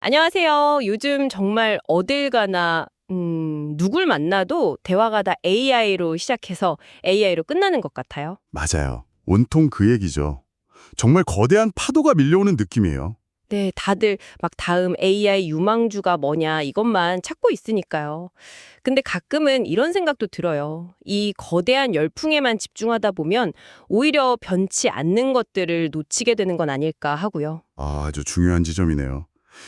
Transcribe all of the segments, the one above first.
안녕하세요. 요즘 정말 어딜 가나 누굴 만나도 대화가 다 AI로 시작해서 AI로 끝나는 것 같아요. 맞아요. 온통 그 얘기죠. 정말 거대한 파도가 밀려오는 느낌이에요. 네, 다들 막 다음 AI 유망주가 뭐냐 이것만 찾고 있으니까요. 근데 가끔은 이런 생각도 들어요. 이 거대한 열풍에만 집중하다 보면 오히려 변치 않는 것들을 놓치게 되는 건 아닐까 하고요. 아주 중요한 지점이네요.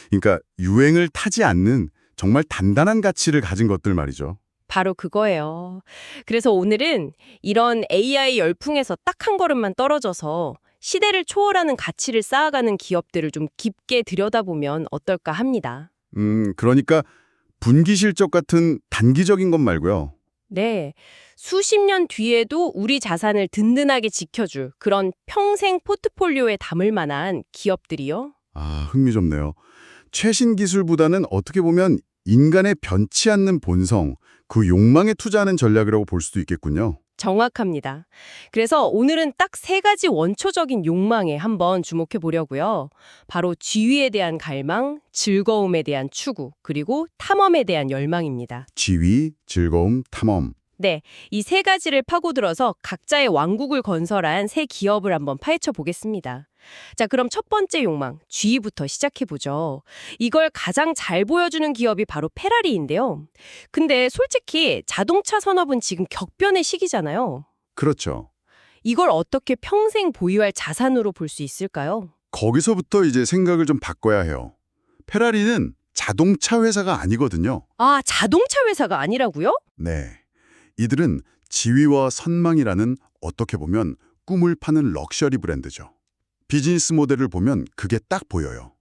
그러니까 유행을 타지 않는 정말 단단한 가치를 가진 것들 말이죠. 바로 그거예요. 그래서 오늘은 이런 AI 열풍에서 딱 한 걸음만 떨어져서 시대를 초월하는 가치를 쌓아가는 기업들을 좀 깊게 들여다보면 어떨까 합니다. 그러니까 분기 실적 같은 단기적인 것 말고요. 네. 수십 년 뒤에도 우리 자산을 든든하게 지켜줄 그런 평생 포트폴리오에 담을 만한 기업들이요. 흥미롭네요. 최신 기술보다는 어떻게 보면 인간의 변치 않는 본성, 그 욕망에 투자하는 전략이라고 볼 수도 있겠군요. 정확합니다. 그래서 오늘은 딱 세 가지 원초적인 욕망에 한번 주목해 보려고요. 바로 지위에 대한 갈망, 즐거움에 대한 추구, 그리고 탐험에 대한 열망입니다. 지위, 즐거움, 탐험. 네, 이 세 가지를 파고들어서 각자의 왕국을 건설한 새 기업을 한번 파헤쳐 보겠습니다. 자, 그럼 첫 번째 욕망, G부터 시작해 보죠. 이걸 가장 잘 보여주는 기업이 바로 페라리인데요. 근데 솔직히 자동차 산업은 지금 격변의 시기잖아요. 그렇죠. 이걸 어떻게 평생 보유할 자산으로 볼 수 있을까요? 거기서부터 이제 생각을 좀 바꿔야 해요. 페라리는 자동차 회사가 아니거든요. 아, 자동차 회사가 아니라고요? 네. 이들은 지위와 선망이라는 어떻게 보면 꿈을 파는 럭셔리 브랜드죠. 비즈니스 모델을 보면 그게 딱 보여요.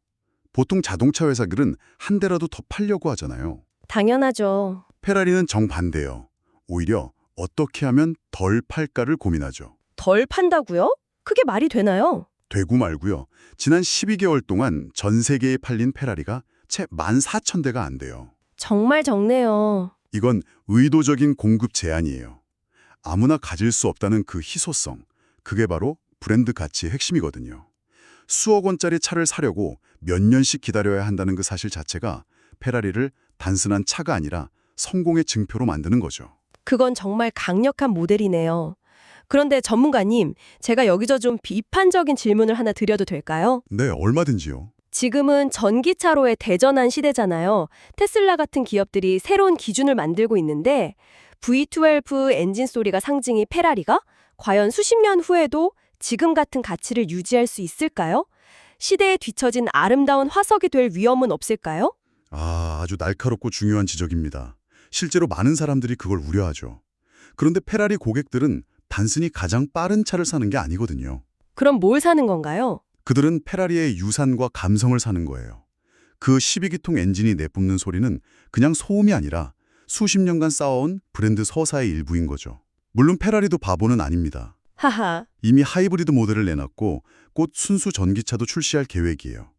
보통 자동차 회사들은 한 대라도 더 팔려고 하잖아요. 당연하죠. 페라리는 정반대예요. 오히려 어떻게 하면 덜 팔까를 고민하죠. 덜 판다고요? 그게 말이 되나요? 되고 말고요. 지난 12개월 동안 전 세계에 팔린 페라리가 채 14,000대가 안 돼요. 정말 적네요. 이건 의도적인 공급 제한이에요. 아무나 가질 수 없다는 그 희소성, 그게 바로 브랜드 가치의 핵심이거든요. 수억 원짜리 차를 사려고 몇 년씩 기다려야 한다는 그 사실 자체가 페라리를 단순한 차가 아니라 성공의 증표로 만드는 거죠. 그건 정말 강력한 모델이네요. 그런데 전문가님, 제가 여기서 좀 비판적인 질문을 하나 드려도 될까요? 네, 얼마든지요. 지금은 전기차로의 대전환 시대잖아요. 테슬라 같은 기업들이 새로운 기준을 만들고 있는데 V12 엔진 소리가 상징이 페라리가 과연 수십 년 후에도 지금 같은 가치를 유지할 수 있을까요? 시대에 뒤처진 아름다운 화석이 될 위험은 없을까요? 아주 날카롭고 중요한 지적입니다. 실제로 많은 사람들이 그걸 우려하죠. 그런데 페라리 고객들은 단순히 가장 빠른 차를 사는 게 아니거든요. 그럼 뭘 사는 건가요? 그들은 페라리의 유산과 감성을 사는 거예요. 그 12기통 엔진이 내뿜는 소리는 그냥 소음이 아니라 수십 년간 쌓아온 브랜드 서사의 일부인 거죠. 물론 페라리도 바보는 아닙니다. 하하. 이미 하이브리드 모델을 내놨고 곧 순수 전기차도 출시할 계획이에요.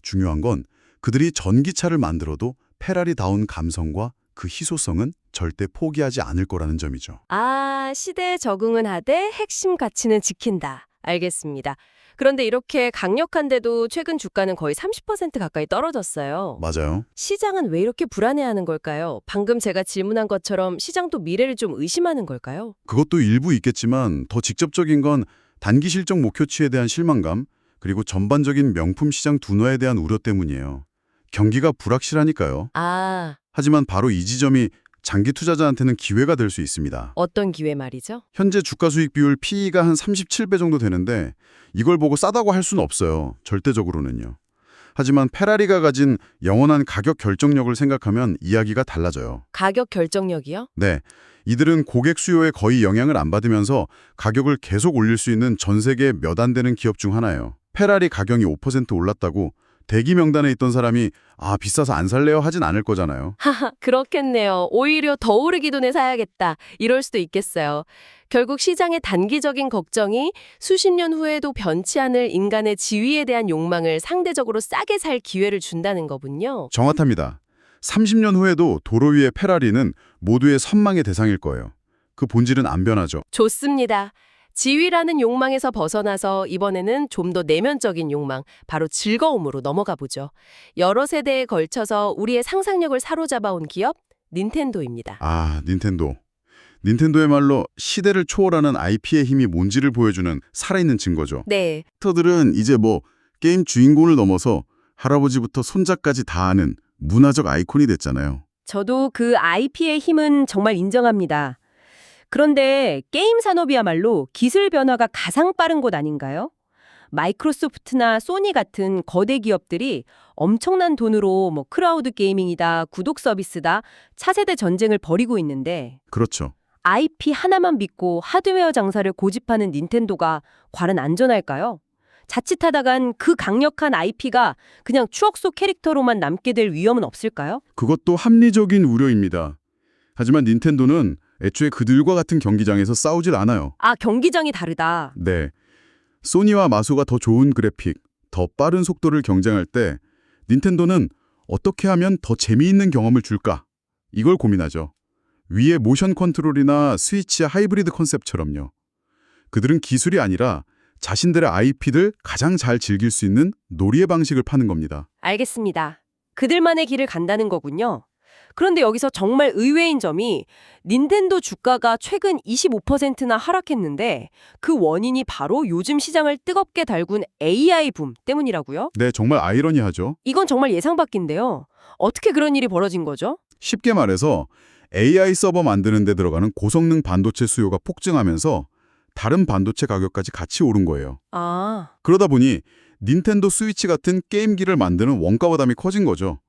중요한 건 그들이 전기차를 만들어도 페라리다운 감성과 그 희소성은 절대 포기하지 않을 거라는 점이죠. 아, 시대에 적응은 하되 핵심 가치는 지킨다. 알겠습니다. 그런데 이렇게 강력한데도 최근 주가는 거의 30% 가까이 떨어졌어요. 맞아요. 시장은 왜 이렇게 불안해하는 걸까요? 방금 제가 질문한 것처럼 시장도 미래를 좀 의심하는 걸까요? 그것도 일부 있겠지만 더 직접적인 건 단기 실적 목표치에 대한 실망감, 그리고 전반적인 명품 시장 둔화에 대한 우려 때문이에요. 경기가 불확실하니까요. 아, 하지만 바로 이 지점이 장기 투자자한테는 기회가 될 수 있습니다. 어떤 기회 말이죠? 현재 주가 수익 비율 PE가 한 37배 정도 되는데 이걸 보고 싸다고 할 수는 없어요. 절대적으로는요. 하지만 페라리가 가진 영원한 가격 결정력을 생각하면 이야기가 달라져요. 가격 결정력이요? 네, 이들은 고객 수요에 거의 영향을 안 받으면서 가격을 계속 올릴 수 있는 전 세계 몇 안 되는 기업 중 하나예요. 페라리 가격이 5% 올랐다고 대기 명단에 있던 사람이 비싸서 안 살래요 하진 않을 거잖아요. 하하, 그렇겠네요. 오히려 더 오르기 전에 사야겠다. 이럴 수도 있겠어요. 결국 시장의 단기적인 걱정이 수십 년 후에도 변치 않을 인간의 지위에 대한 욕망을 상대적으로 싸게 살 기회를 준다는 거군요. 정확합니다. 30년 후에도 도로 위의 페라리는 모두의 선망의 대상일 거예요. 그 본질은 안 변하죠. 좋습니다. 지위라는 욕망에서 벗어나서 이번에는 좀 더 내면적인 욕망, 바로 즐거움으로 넘어가 보죠. 여러 세대에 걸쳐서 우리의 상상력을 사로잡아온 기업, 닌텐도입니다. 아, 닌텐도. 닌텐도의말로 시대를 초월하는 IP의 힘이 뭔지를 보여주는 살아있는 증거죠. 네, 캐릭터들은 이제 뭐 게임 주인공을 넘어서 할아버지부터 손자까지 다 아는 문화적 아이콘이 됐잖아요. 저도 그 IP의 힘은 정말 인정합니다. 그런데 게임 산업이야말로 기술 변화가 가장 빠른 곳 아닌가요? 마이크로소프트나 소니 같은 거대 기업들이 엄청난 돈으로 크라우드 게이밍이다, 구독 서비스다, 차세대 전쟁을 벌이고 있는데 그렇죠. IP 하나만 믿고 하드웨어 장사를 고집하는 닌텐도가 과연 안전할까요? 자칫하다간 그 강력한 IP가 그냥 추억 속 캐릭터로만 남게 될 위험은 없을까요? 그것도 합리적인 우려입니다. 하지만 닌텐도는 애초에 그들과 같은 경기장에서 싸우질 않아요. 아, 경기장이 다르다. 네. 소니와 마소가 더 좋은 그래픽, 더 빠른 속도를 경쟁할 때 닌텐도는 어떻게 하면 더 재미있는 경험을 줄까? 이걸 고민하죠. 위에 모션 컨트롤이나 스위치 하이브리드 컨셉처럼요. 그들은 기술이 아니라 자신들의 IP들 가장 잘 즐길 수 있는 놀이의 방식을 파는 겁니다. 알겠습니다. 그들만의 길을 간다는 거군요. 그런데 여기서 정말 의외인 점이 닌텐도 주가가 최근 25%나 하락했는데 그 원인이 바로 요즘 시장을 뜨겁게 달군 AI 붐 때문이라고요? 네, 정말 아이러니하죠. 이건 정말 예상 밖인데요. 어떻게 그런 일이 벌어진 거죠? 쉽게 말해서 AI 서버 만드는 데 들어가는 고성능 반도체 수요가 폭증하면서 다른 반도체 가격까지 같이 오른 거예요. 아, 그러다 보니 닌텐도 스위치 같은 게임기를 만드는 원가 부담이 커진 거죠.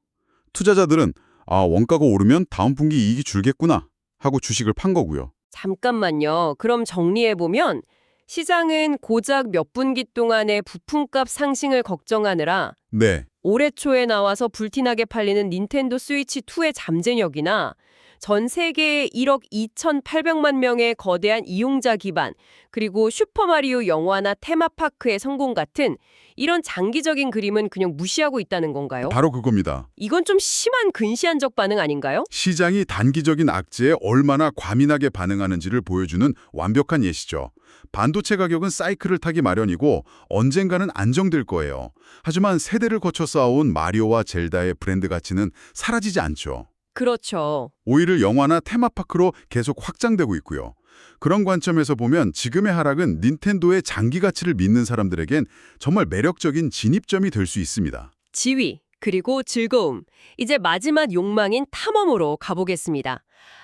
투자자들은 원가가 오르면 다음 분기 이익이 줄겠구나 하고 주식을 판 거고요. 잠깐만요. 그럼 정리해보면 시장은 고작 몇 분기 동안의 부품값 상승을 걱정하느라 네, 올해 초에 나와서 불티나게 팔리는 닌텐도 스위치2의 잠재력이나 전 세계에 1억 2,800만 명의 거대한 이용자 기반, 그리고 슈퍼마리오 영화나 테마파크의 성공 같은 이런 장기적인 그림은 그냥 무시하고 있다는 건가요? 바로 그겁니다. 이건 좀 심한 근시안적 반응 아닌가요? 시장이 단기적인 악재에 얼마나 과민하게 반응하는지를 보여주는 완벽한 예시죠. 반도체 가격은 사이클을 타기 마련이고 언젠가는 안정될 거예요. 하지만 세대를 거쳐 쌓아온 마리오와 젤다의 브랜드 가치는 사라지지 않죠. 그렇죠. 오히려 영화나 테마파크로 계속 확장되고 있고요. 그런 관점에서 보면 지금의 하락은 닌텐도의 장기 가치를 믿는 사람들에겐 정말 매력적인 진입점이 될 수 있습니다. 지위, 그리고 즐거움. 이제 마지막 욕망인 탐험으로 가보겠습니다.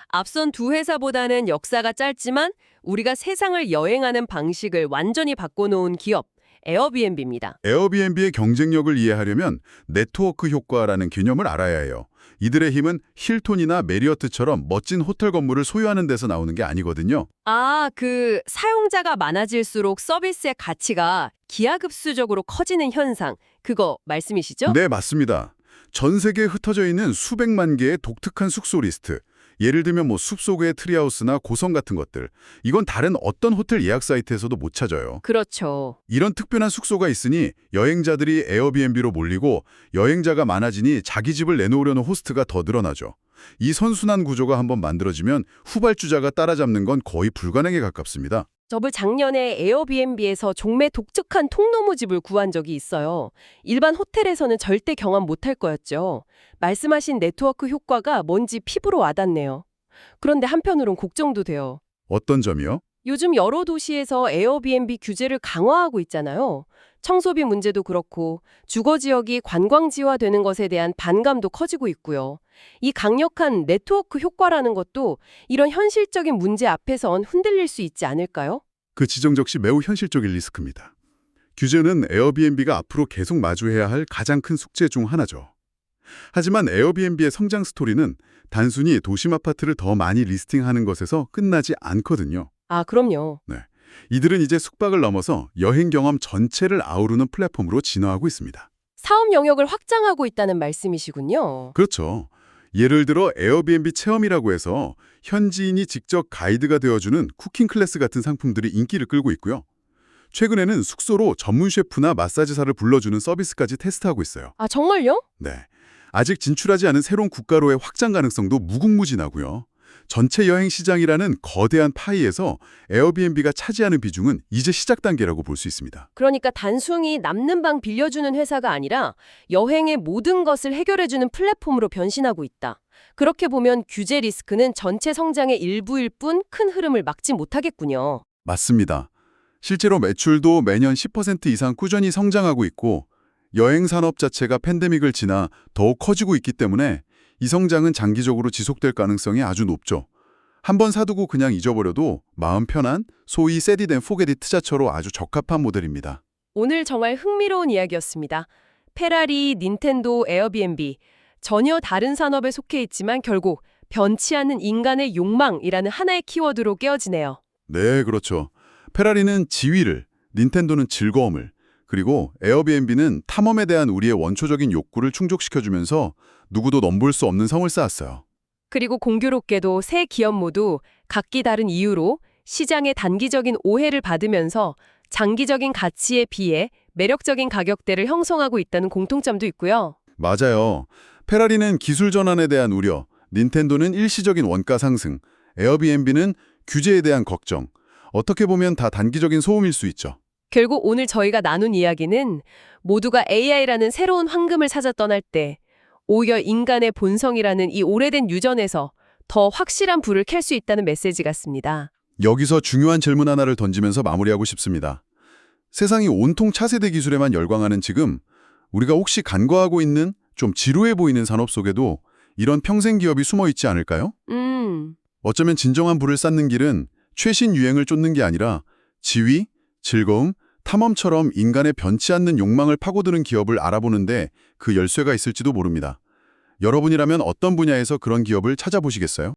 앞선 두 회사보다는 역사가 짧지만 우리가 세상을 여행하는 방식을 완전히 바꿔놓은 기업, 에어비앤비입니다. 에어비앤비의 경쟁력을 이해하려면 네트워크 효과라는 개념을 알아야 해요. 이들의 힘은 힐톤이나 메리어트처럼 멋진 호텔 건물을 소유하는 데서 나오는 게 아니거든요. 아, 그 사용자가 많아질수록 서비스의 가치가 기하급수적으로 커지는 현상, 그거 말씀이시죠? 네, 맞습니다. 전 세계에 흩어져 있는 수백만 개의 독특한 숙소 리스트. 예를 들면 숲속의 트리하우스나 고성 같은 것들. 이건 다른 어떤 호텔 예약 사이트에서도 못 찾아요. 그렇죠. 이런 특별한 숙소가 있으니 여행자들이 에어비앤비로 몰리고 여행자가 많아지니 자기 집을 내놓으려는 호스트가 더 늘어나죠. 이 선순환 구조가 한번 만들어지면 후발주자가 따라잡는 건 거의 불가능에 가깝습니다. 저도 작년에 에어비앤비에서 종매 독특한 통나무 집을 구한 적이 있어요. 일반 호텔에서는 절대 경험 못할 거였죠. 말씀하신 네트워크 효과가 뭔지 피부로 와닿네요. 그런데 한편으론 걱정도 돼요. 어떤 점이요? 요즘 여러 도시에서 에어비앤비 규제를 강화하고 있잖아요. 청소비 문제도 그렇고 주거지역이 관광지화되는 것에 대한 반감도 커지고 있고요. 이 강력한 네트워크 효과라는 것도 이런 현실적인 문제 앞에선 흔들릴 수 있지 않을까요? 그 지적 역시 매우 현실적인 리스크입니다. 규제는 에어비앤비가 앞으로 계속 마주해야 할 가장 큰 숙제 중 하나죠. 하지만 에어비앤비의 성장 스토리는 단순히 도심 아파트를 더 많이 리스팅하는 것에서 끝나지 않거든요. 아, 그럼요. 네. 이들은 이제 숙박을 넘어서 여행 경험 전체를 아우르는 플랫폼으로 진화하고 있습니다. 사업 영역을 확장하고 있다는 말씀이시군요. 그렇죠. 예를 들어 에어비앤비 체험이라고 해서 현지인이 직접 가이드가 되어주는 쿠킹 클래스 같은 상품들이 인기를 끌고 있고요. 최근에는 숙소로 전문 셰프나 마사지사를 불러주는 서비스까지 테스트하고 있어요. 아, 정말요? 네. 아직 진출하지 않은 새로운 국가로의 확장 가능성도 무궁무진하고요. 전체 여행 시장이라는 거대한 파이에서 에어비앤비가 차지하는 비중은 이제 시작 단계라고 볼 수 있습니다. 그러니까 단순히 남는 방 빌려주는 회사가 아니라 여행의 모든 것을 해결해주는 플랫폼으로 변신하고 있다. 그렇게 보면 규제 리스크는 전체 성장의 일부일 뿐 큰 흐름을 막지 못하겠군요. 맞습니다. 실제로 매출도 매년 10% 이상 꾸준히 성장하고 있고 여행 산업 자체가 팬데믹을 지나 더욱 커지고 있기 때문에 이 성장은 장기적으로 지속될 가능성이 아주 높죠. 한번 사두고 그냥 잊어버려도 마음 편한 소위 세디된 포게디 투자처로 아주 적합한 모델입니다. 오늘 정말 흥미로운 이야기였습니다. 페라리, 닌텐도, 에어비앤비 전혀 다른 산업에 속해 있지만 결국 변치 않는 인간의 욕망이라는 하나의 키워드로 깨어지네요. 네, 그렇죠. 페라리는 지위를, 닌텐도는 즐거움을, 그리고 에어비앤비는 탐험에 대한 우리의 원초적인 욕구를 충족시켜주면서 누구도 넘볼 수 없는 성을 쌓았어요. 그리고 공교롭게도 세 기업 모두 각기 다른 이유로 시장의 단기적인 오해를 받으면서 장기적인 가치에 비해 매력적인 가격대를 형성하고 있다는 공통점도 있고요. 맞아요. 페라리는 기술 전환에 대한 우려, 닌텐도는 일시적인 원가 상승, 에어비앤비는 규제에 대한 걱정. 어떻게 보면 다 단기적인 소음일 수 있죠. 결국 오늘 저희가 나눈 이야기는 모두가 AI라는 새로운 황금을 찾아 떠날 때 오히려 인간의 본성이라는 이 오래된 유전에서 더 확실한 불을 켤 수 있다는 메시지 같습니다. 여기서 중요한 질문 하나를 던지면서 마무리하고 싶습니다. 세상이 온통 차세대 기술에만 열광하는 지금 우리가 혹시 간과하고 있는 좀 지루해 보이는 산업 속에도 이런 평생 기업이 숨어 있지 않을까요? 어쩌면 진정한 불을 쌓는 길은 최신 유행을 쫓는 게 아니라 지위, 즐거움, 탐험처럼 인간의 변치 않는 욕망을 파고드는 기업을 알아보는데 그 열쇠가 있을지도 모릅니다. 여러분이라면 어떤 분야에서 그런 기업을 찾아보시겠어요?